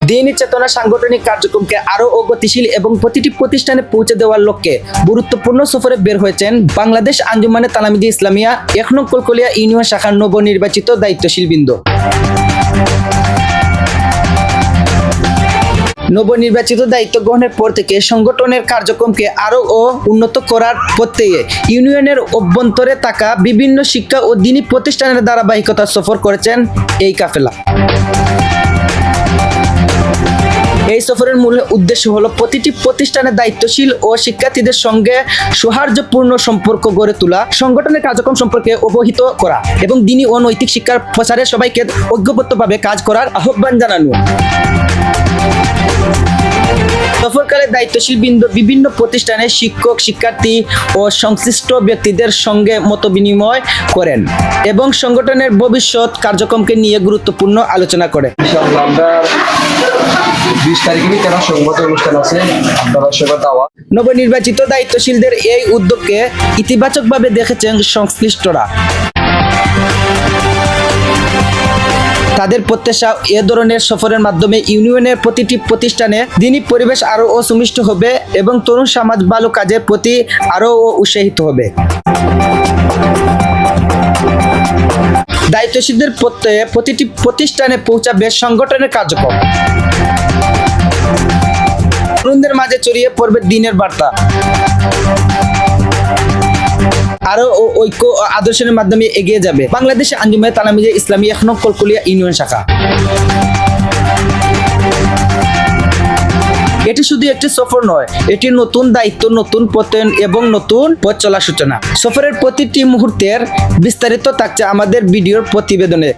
দ্বীনি চেতনা সাংগঠনিক কার্যক্রমকে আরো গতিশীল এবং প্রতিটি প্রতিষ্ঠানে পৌঁছে দেওয়ার লক্ষ্যে গুরুত্বপূর্ণ সফরে বের হয়েছেন বাংলাদেশ আঞ্জুমানে তালামিযে ইসলামিয়া ১ নং কলকলিয়া ইউনিয়ন শাখার নবনির্বাচিত দায়িত্বশীল বৃন্দ। নবনির্বাচিত দায়িত্ব গ্রহণের পর থেকে সংগঠনের কার্যক্রমকে আরো উন্নত করার প্রত্যয়ে ইউনিয়নের অভ্যন্তরে থাকা বিভিন্ন শিক্ষা ও দ্বীনি প্রতিষ্ঠানের ধারাবাহিকতা সফর করেছেন এই কাফেলা। এই সফরের মূল উদ্দেশ্য হলো প্রতিটি প্রতিষ্ঠানের দায়িত্বশীল ও শিক্ষার্থীদের সঙ্গে সৌহার্দ্যপূর্ণ সম্পর্ক গড়ে তোলা, সংগঠনের কার্যক্রম সম্পর্কে অবহিত করা এবং দ্বীনি ও নৈতিক শিক্ষার প্রসারে সবাইকে ঐক্যবদ্ধভাবে কাজ করার আহ্বান জানানো। সফরকালে দায়িত্বশীল বৃন্দ বিভিন্ন প্রতিষ্ঠানের শিক্ষক, শিক্ষার্থী ও সংশ্লিষ্ট ব্যক্তিদের সঙ্গে মতবিনিময় করেন এবং সংগঠনের ভবিষ্যৎ কার্যক্রমকে নিয়ে গুরুত্বপূর্ণ আলোচনা করেন। আমরা 20 তারিখে একটা সংবাদ অনুষ্ঠান আছে, আপনারা সবাই দাওয়াত। নবনির্বাচিত দায়িত্বশীলদের এই উদ্যোগকে ইতিবাচকভাবে দেখেছেন সংশ্লিষ্টরা। তাদের প্রত্যাশা এ ধরনের সফরের মাধ্যমে ইউনিয়নের প্রতিটি প্রতিষ্ঠানে দ্বীনি পরিবেশ আরও সুমিষ্ট হবে এবং তরুণ সমাজ ভালো কাজের প্রতি আরও উৎসাহিত হবে। দায়িত্বশীলদের প্রত্যয়ে প্রতিটি প্রতিষ্ঠানে পৌঁছাবে সংগঠনের কার্যক্রম, তরুণদের মাঝে ছড়িয়ে পড়বে দ্বীনের বার্তা, আরো ঐক্য ও আদর্শের মাধ্যমে এগিয়ে যাবে বাংলাদেশ আঞ্জুমানে তালামিযে ইসলামিয়া ১ নং কলকলিয়া ইউনিয়ন শাখা। এটি শুধু একটি সফর নয়, এটি নতুন দায়িত্ব, নতুন পতন এবং নতুন পথ চলার সূচনা। সফরের প্রতিটি মুহূর্তের বিস্তারিত থাকছে আমাদের ভিডিওর প্রতিবেদনে।